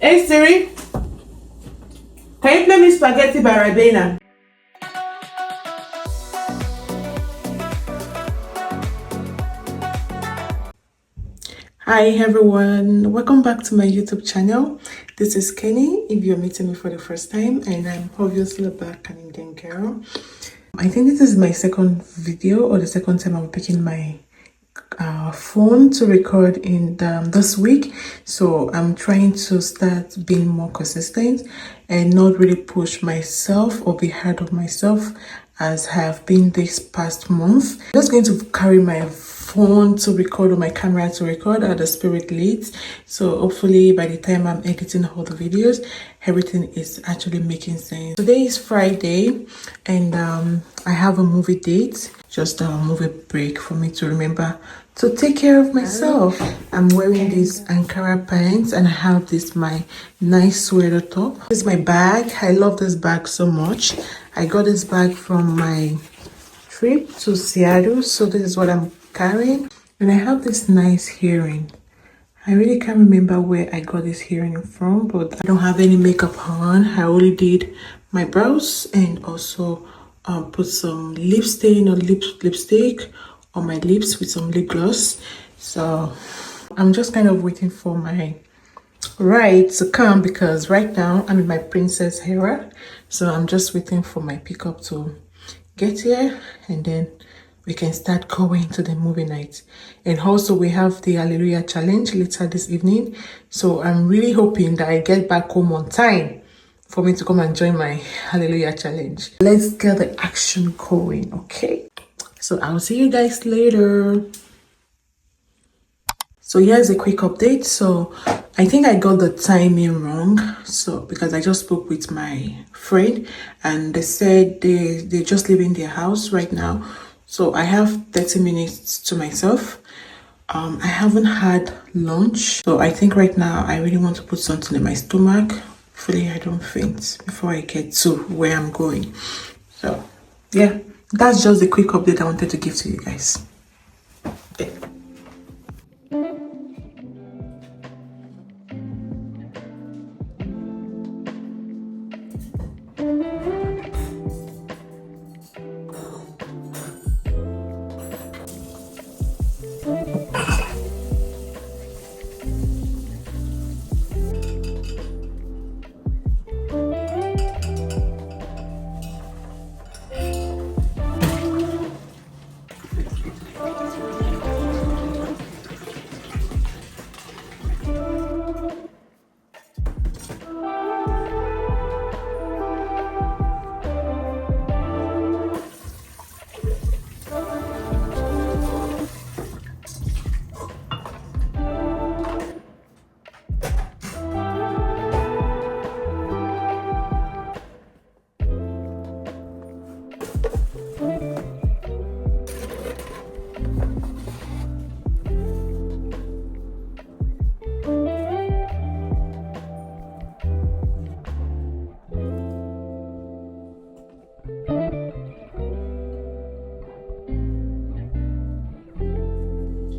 Hey Siri, can you play me Spaghetti by Rabina? Hi everyone, welcome back to my YouTube channel. This is Kenny if you're meeting me for the first time, and I'm obviously a black Canadian girl. I think this is my second video or the second time I'm picking my phone to record in this week, so I'm trying to start being more consistent and not really push myself or be hard on myself as I have been this past month. I'm just going to carry my phone to record or my camera to record as the spirit leads, so hopefully by the time I'm editing all the videos everything is actually making sense. Today is Friday and I have a movie date, just a movie break for me to remember to take care of myself. I'm wearing these Ankara pants and I have this my nice sweater top. This is my bag. I love this bag so much. I got this bag from my trip to Seattle, so this is what I'm carrying. And I have this nice earring. I really can't remember where I got this earring from, but I don't have any makeup on. I only did my brows and also put some lip stain or lipstick on my lips with some lip gloss. So I'm just kind of waiting for my ride to come because right now I'm in my princess era. So I'm just waiting for my pickup to get here and then we can start going to the movie night. And also we have the Hallelujah challenge later this evening, so I'm really hoping that I get back home on time for me to come and join my Hallelujah challenge. Let's get the action going, okay? So I'll see you guys later. So here's a quick update. So I think I got the timing wrong, so because I just spoke with my friend and they said they're just leaving their house right now. So I have 30 minutes to myself. I haven't had lunch, so I think right now I really want to put something in my stomach. Hopefully I don't faint before I get to where I'm going. So yeah, that's just a quick update I wanted to give to you guys. Okay.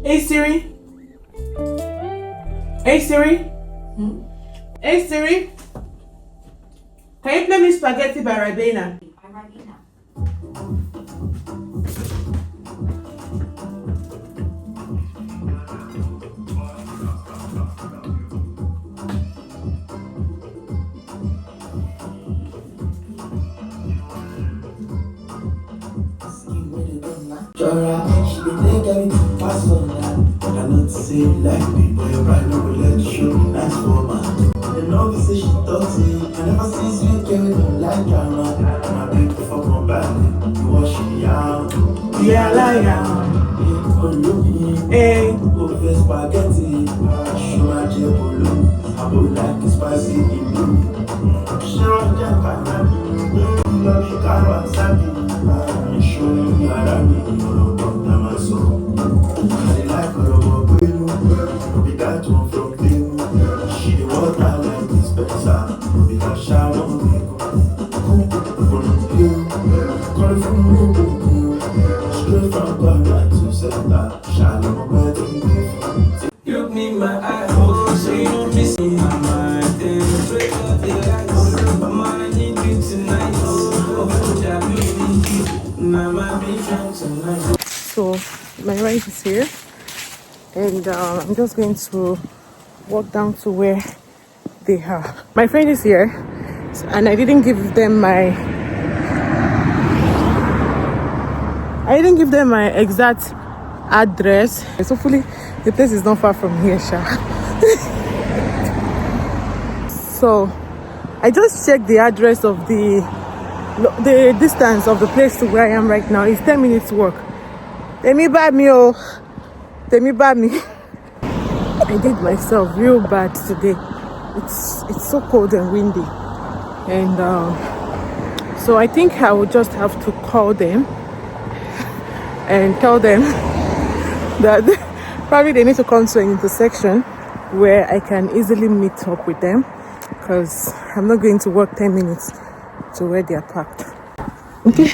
Hey Siri. Hey Siri. Hey Siri. Can you play me Spaghetti by Rabina? She can take everything fast for now. But I know to say it like me, but your right now will let you show me nice for man. You know, we say she talks to you. I never see sweet girl with no like drama. My baby fuck my body, you wash me out. Yeah, like hey. Go for spaghetti, show my jebolo. I would like it spicy in blue. Show my jebolo, love you, can't wasabi. Show me around me, you know, come my soul. I like her, be that one from thing. She the water like this better, be that shower me. Calling from me, straight from God to center. Shalom, wedding. Look me in my eyes, oh, so you don't miss me, my day. ride is here, and I'm just going to walk down to where they are. My friend is here, and I didn't give them my exact address. So hopefully the place is not far from here, Sha. So I just checked the address of the distance of the place to where I am right now. It's 10 minutes walk. Temi bad me, oh. Temi bad me. I did myself real bad today. It's so cold and windy, and so I think I will just have to call them and tell them that probably they need to come to an intersection where I can easily meet up with them, because I'm not going to walk 10 minutes to where they are parked. Okay.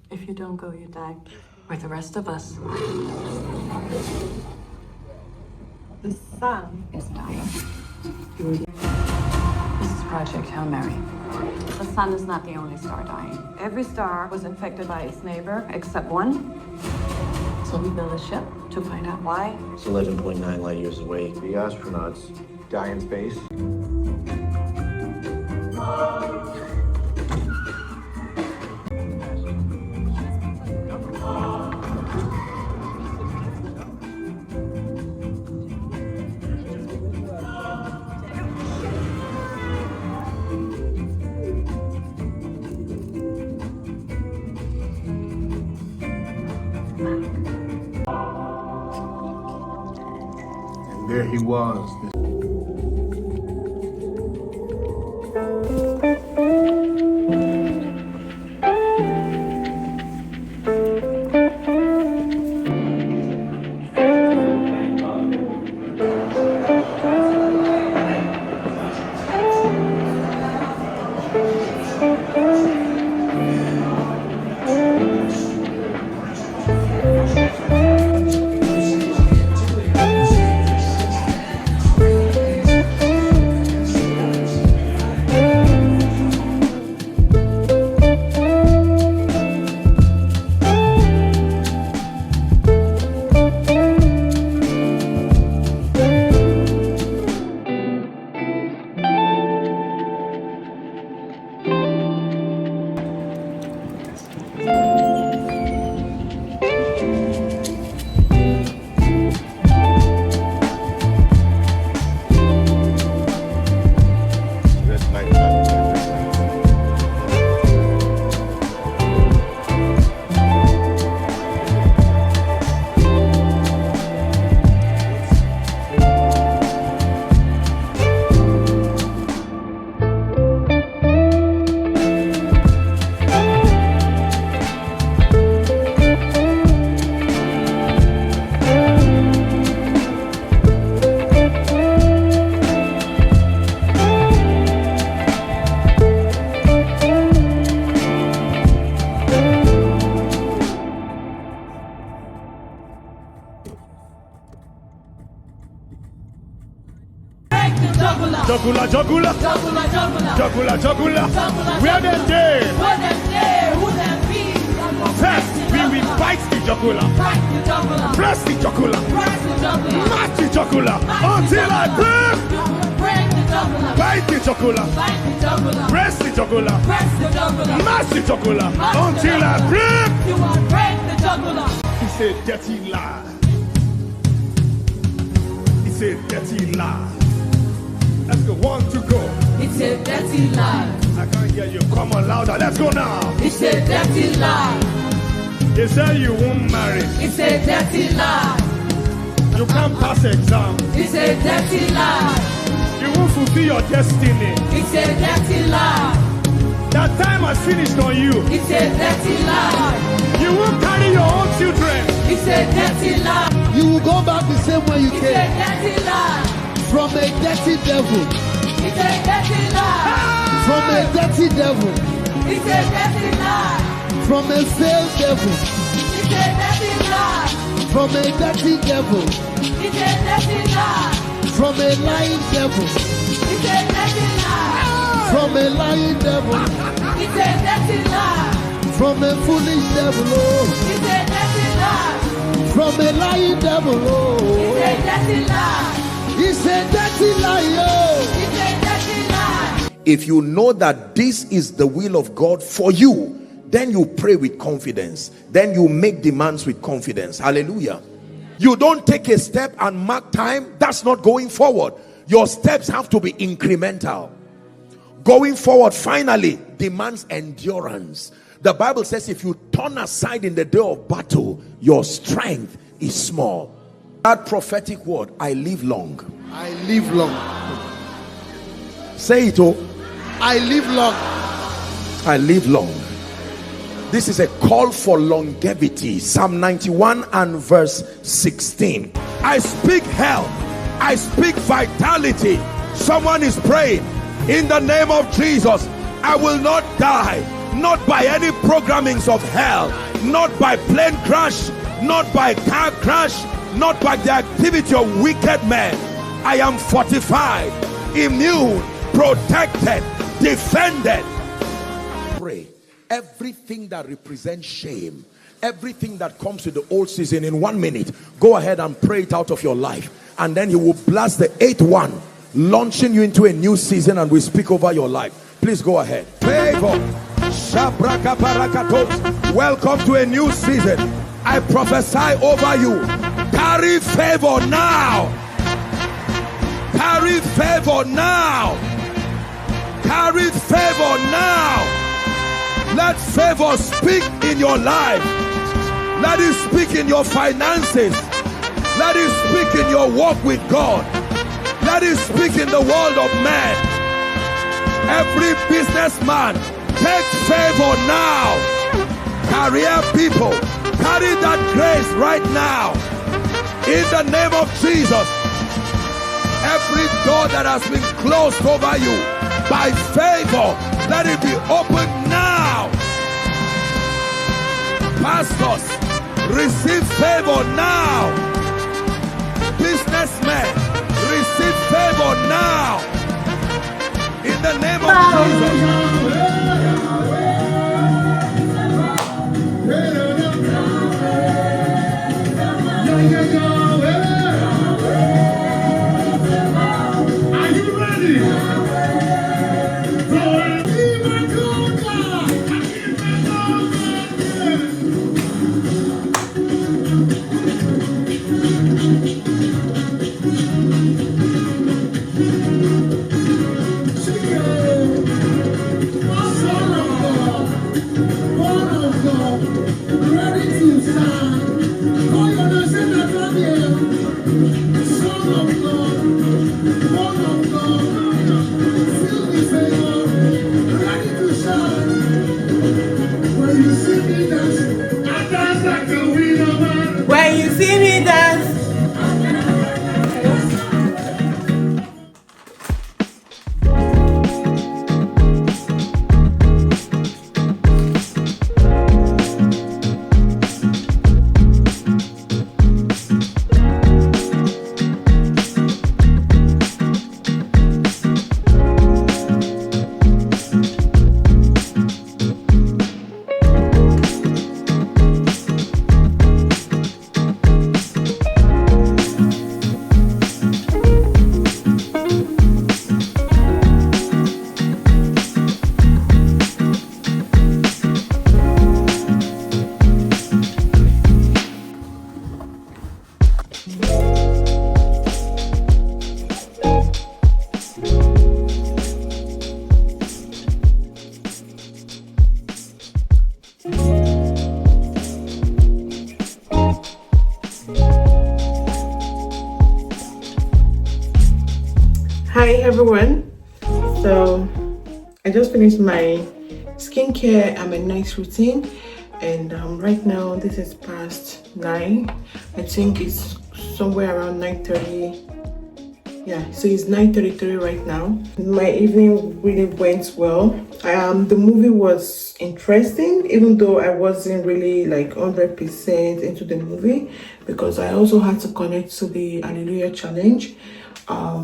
If you don't go, you die. With the rest of us. The sun is dying. This is Project Hail Mary. The sun is not the only star dying. Every star was infected by its neighbor, except one. So we built a ship to find out why. It's 11.9 light years away. The astronauts die in space. And there he was. Juggler, juggler. Juggler, juggler. Where them there? Who them be? First, we will fight the juggler. Press the juggler. Match the juggler. Until I break. Bite the juggler. Press the juggler. Match the juggler. Until I break. It's a dirty lie. It's a dirty lie. Let's go. 1 to go. It's a dirty lie. I can't hear you. Come on louder. Let's go now. It's a dirty lie. They say you won't marry. It's a dirty lie. You can't pass exam. It's a dirty lie. You won't fulfill your destiny. It's a dirty lie. That time has finished on you. It's a dirty lie. You won't carry your own children. It's a dirty lie. You will go back the same way you It's a came. dirty lie. From a dirty devil. It's a dirty lie. From a dirty devil. It's a dirty lie. From a failed devil. It's a dirty lie. From a dirty devil. It's a dirty lie. From a lying devil. It's a dirty lie. From a lying devil. It's a dirty lie. From a foolish devil. Oh. It's a dirty lie. From a lying devil. It's Oh. a dirty lie. It's a dirty lie. Oh. It's a dirty lie. If you know that this is the will of God for you, then you pray with confidence. Then you make demands with confidence. Hallelujah. You don't take a step and mark time. That's not going forward. Your steps have to be incremental. Going forward finally demands endurance. The Bible says if you turn aside in the day of battle, your strength is small. That prophetic word, I live long. I live long. Say it, oh. I live long. I live long. This is a call for longevity. Psalm 91 and verse 16. I speak health. I speak vitality. Someone is praying. In the name of Jesus, I will not die. Not by any programmings of hell. Not by plane crash. Not by car crash. Not by the activity of wicked men. I am fortified, immune, protected, defended. Pray. Everything that represents shame, everything that comes with the old season, in 1 minute, go ahead and pray it out of your life. And then he will blast the 8th one, launching you into a new season, and we speak over your life. Please go ahead. Favor. Welcome to a new season. I prophesy over you. Carry favor now. Carry favor now. Carry favor now. Let favor speak in your life. Let it speak in your finances. Let it speak in your walk with God. Let it speak in the world of man. Every businessman, take favor now. Career people, carry that grace right now. In the name of Jesus. Every door that has been closed over you, by favor, let it be opened now. Pastors, receive favor now. Businessmen, receive favor now. In the name of Are you ready? Hi everyone. So I just finished my skincare and my night routine, and right now this is past 9. I think it's somewhere around 9:30. Yeah, so it's 9:33 right now. My evening really went well. The movie was interesting, even though I wasn't really like 100% into the movie, because I also had to connect to the Hallelujah Challenge. I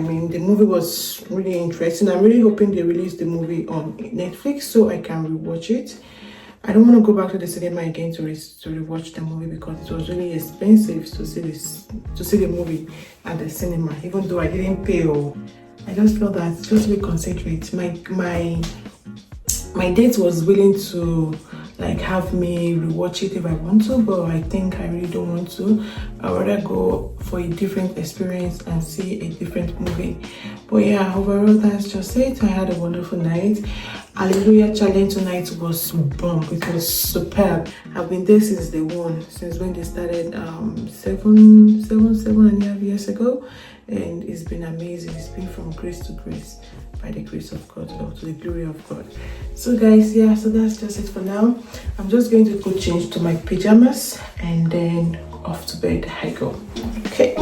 mean, the movie was really interesting. I'm really hoping they release the movie on Netflix so I can rewatch it. I don't want to go back to the cinema again to rewatch the movie, because it was really expensive to see the movie at the cinema, even though I didn't pay. I just felt that just to be considerate, my date was willing to like have me rewatch it if I want to, but I think I really don't want to. I'd rather go for a different experience and see a different movie. But yeah, overall that's just it. I had a wonderful night. Hallelujah Challenge tonight was bomb. It was superb. I've been there since day one, since when they started 7.5 years ago, and it's been amazing. It's been from grace to grace, by the grace of God, or to the glory of God. So guys, yeah, so that's just it for now. I'm just going to go change to my pajamas and then off to bed I go. Okay.